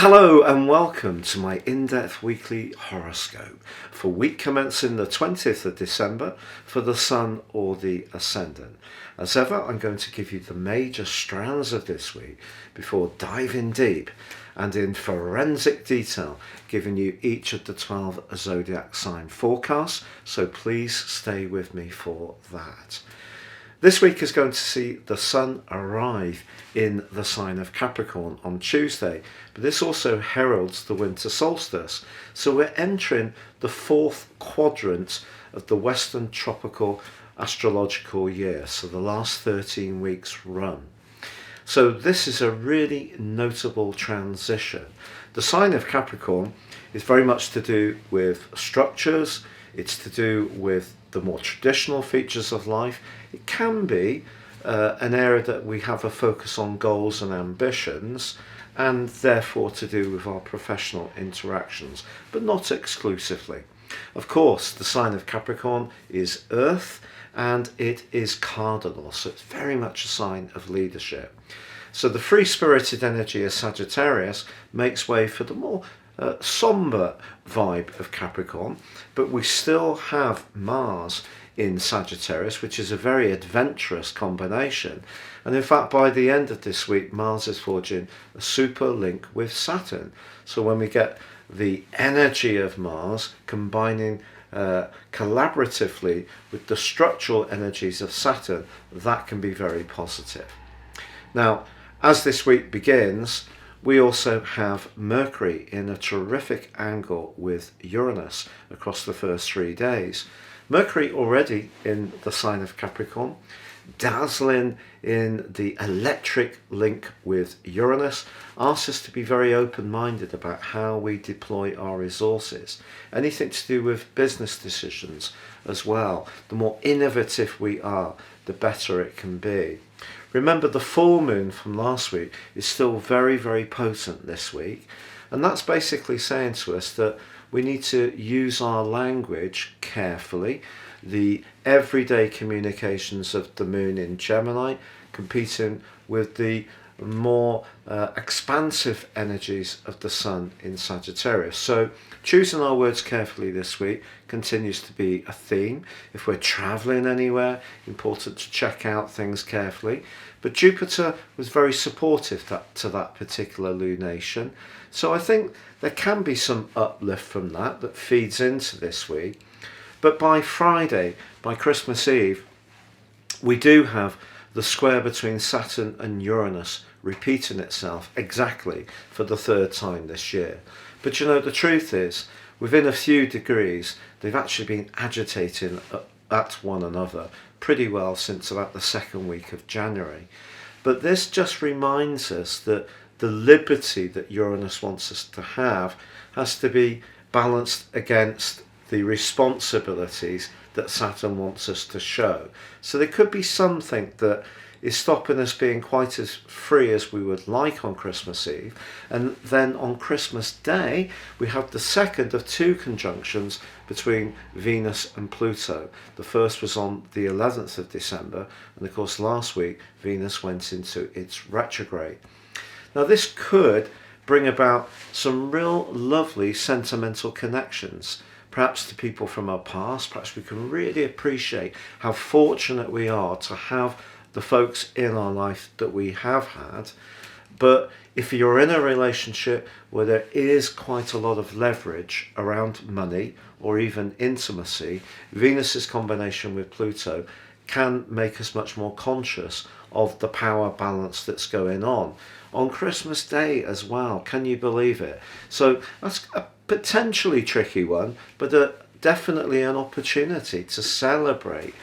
Hello and welcome to my in-depth weekly horoscope for week commencing the 20th of December for the Sun or the Ascendant. As ever, I'm going to give you the major strands of this week before diving deep and in forensic detail giving you each of the 12 zodiac sign forecasts, so please stay with me for that. This week is going to see the Sun arrive in the sign of Capricorn on Tuesday, but this also heralds the winter solstice. So we're entering the fourth quadrant of the Western tropical astrological year, so the last 13 weeks run. So this is a really notable transition. The sign of Capricorn is very much to do with structures, it's to do with the more traditional features of life. It can be an area that we have a focus on goals and ambitions, and therefore to do with our professional interactions, but not exclusively. Of course, the sign of Capricorn is Earth, and it is cardinal, so it's very much a sign of leadership. So the free-spirited energy of Sagittarius makes way for the more somber vibe of Capricorn, but we still have Mars in Sagittarius, which is a very adventurous combination. And in fact, by the end of this week, Mars is forging a super link with Saturn. So when we get the energy of Mars combining collaboratively with the structural energies of Saturn, that can be very positive. Now, as this week begins, we also have Mercury in a terrific angle with Uranus across the first 3 days. Mercury already in the sign of Capricorn, dazzling in the electric link with Uranus, asks us to be very open-minded about how we deploy our resources. Anything to do with business decisions as well. The more innovative we are, the better it can be. Remember, the full moon from last week is still very, very potent this week. And that's basically saying to us that we need to use our language carefully. The everyday communications of the moon in Gemini competing with the more expansive energies of the sun in Sagittarius. So choosing our words carefully this week continues to be a theme. If we're traveling anywhere, important to check out things carefully. But Jupiter was very supportive to that particular lunation. So I think there can be some uplift from that feeds into this week. But by Friday, by Christmas Eve, we do have the square between Saturn and Uranus repeating itself exactly for the third time this year. But you know, the truth is, within a few degrees, they've actually been agitating at one another pretty well since about the second week of January. But this just reminds us that the liberty that Uranus wants us to have has to be balanced against the responsibilities that Saturn wants us to show. So there could be something that is stopping us being quite as free as we would like on Christmas Eve. And then on Christmas Day, we have the second of two conjunctions between Venus and Pluto. The first was on the 11th of December, and of course last week Venus went into its retrograde. Now this could bring about some real lovely sentimental connections, perhaps to people from our past. Perhaps we can really appreciate how fortunate we are to have the folks in our life that we have had. But if you're in a relationship where there is quite a lot of leverage around money or even intimacy, Venus's combination with Pluto can make us much more conscious of the power balance that's going on Christmas Day as well. Can you believe it? So that's a potentially tricky one, but definitely an opportunity to celebrate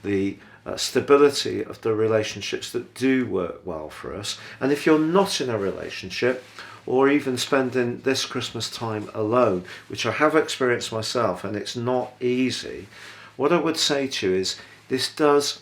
the stability of the relationships that do work well for us. And if you're not in a relationship, or even spending this Christmas time alone, which I have experienced myself, and it's not easy, what I would say to you is this does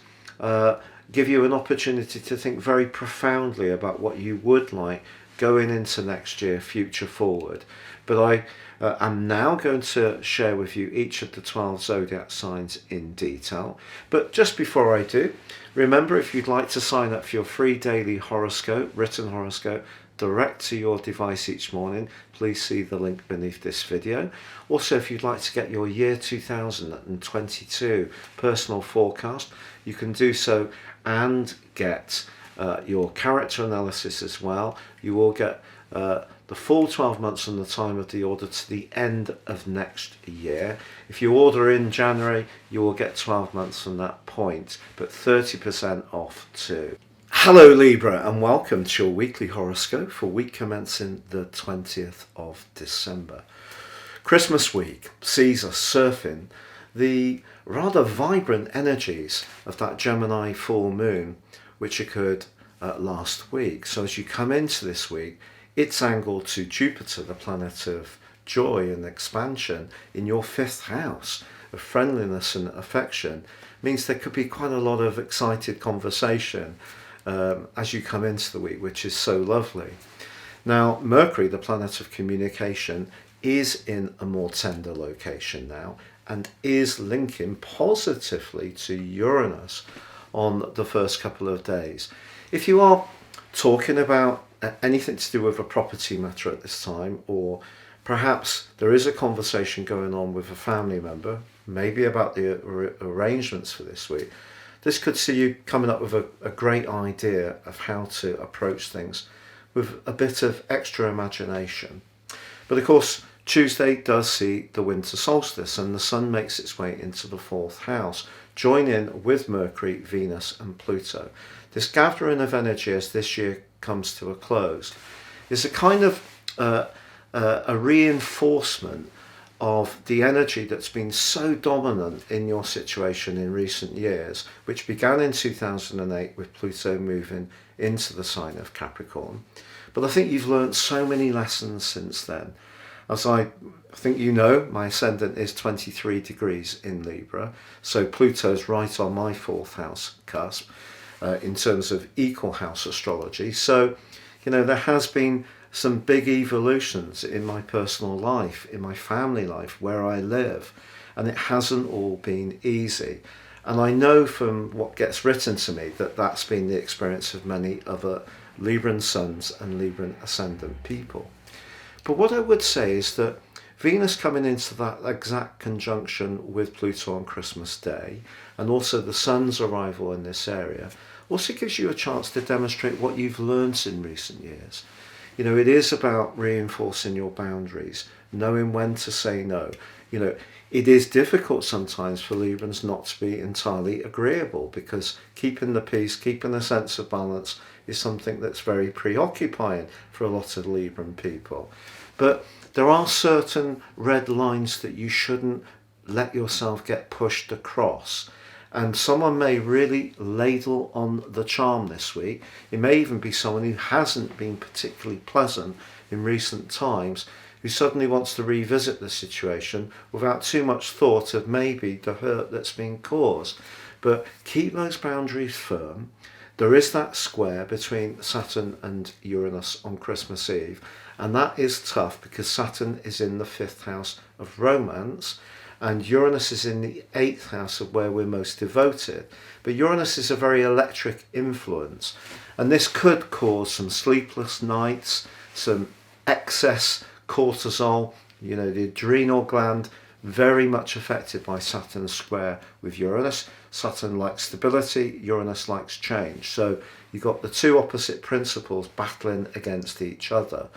give you an opportunity to think very profoundly about what you would like going into next year, future forward. But I am now going to share with you each of the 12 zodiac signs in detail. But just before I do, remember, if you'd like to sign up for your free daily horoscope, written horoscope, direct to your device each morning, please see the link beneath this video. Also, if you'd like to get your year 2022 personal forecast, you can do so and get your character analysis as well. You will get the full 12 months from the time of the order to the end of next year. If you order in January, you will get 12 months from that point, but 30% off too. Hello Libra, and welcome to your weekly horoscope for week commencing the 20th of December. Christmas week sees us surfing the rather vibrant energies of that Gemini full moon which occurred last week. So as you come into this week, it's angled to Jupiter, the planet of joy and expansion, in your 5th house of friendliness and affection. Means there could be quite a lot of excited conversation as you come into the week, which is so lovely. Now, Mercury, the planet of communication, is in a more tender location now and is linking positively to Uranus on the first couple of days. If you are talking about anything to do with a property matter at this time, or perhaps there is a conversation going on with a family member, maybe about the arrangements for this week, this could see you coming up with a great idea of how to approach things with a bit of extra imagination. But of course, Tuesday does see the winter solstice and the sun makes its way into the 4th house, joining with Mercury, Venus and Pluto. This gathering of energy as this year comes to a close is a kind of a reinforcement of the energy that's been so dominant in your situation in recent years, which began in 2008 with Pluto moving into the sign of Capricorn. But I think you've learned so many lessons since then. As I think you know, my ascendant is 23 degrees in Libra, so Pluto's right on my 4th house cusp in terms of equal house astrology. So, you know, there has been some big evolutions in my personal life, in my family life, where I live, and it hasn't all been easy. And I know from what gets written to me that that's been the experience of many other Libran suns and Libran ascendant people. But what I would say is that Venus coming into that exact conjunction with Pluto on Christmas Day, and also the sun's arrival in this area, also gives you a chance to demonstrate what you've learned in recent years. You know, it is about reinforcing your boundaries, knowing when to say no. You know, it is difficult sometimes for Librans not to be entirely agreeable, because keeping the peace, keeping a sense of balance is something that's very preoccupying for a lot of Libran people. But there are certain red lines that you shouldn't let yourself get pushed across. And someone may really ladle on the charm this week. It may even be someone who hasn't been particularly pleasant in recent times, who suddenly wants to revisit the situation without too much thought of maybe the hurt that's been caused. But keep those boundaries firm. There is that square between Saturn and Uranus on Christmas Eve, and that is tough because Saturn is in the 5th house of romance, and Uranus is in the 8th house of where we're most devoted. But Uranus is a very electric influence, and this could cause some sleepless nights, some excess cortisol, you know, the adrenal gland, very much affected by Saturn's square with Uranus. Saturn likes stability, Uranus likes change. So you've got the two opposite principles battling against each other.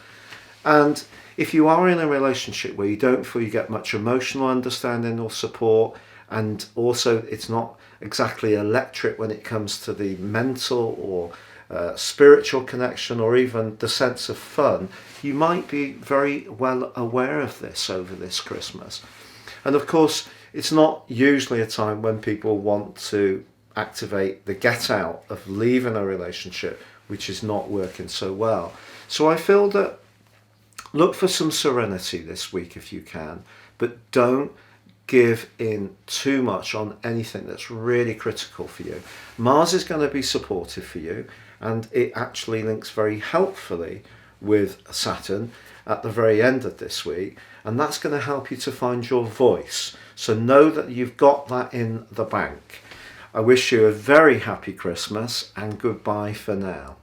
And if you are in a relationship where you don't feel you get much emotional understanding or support, and also it's not exactly electric when it comes to the mental or spiritual connection or even the sense of fun, you might be very well aware of this over this Christmas. And of course, it's not usually a time when people want to activate the get out of leaving a relationship which is not working so well. So I feel that look for some serenity this week if you can, but don't give in too much on anything that's really critical for you. Mars is going to be supportive for you, and it actually links very helpfully with Saturn at the very end of this week, and that's going to help you to find your voice. So know that you've got that in the bank. I wish you a very happy Christmas and goodbye for now.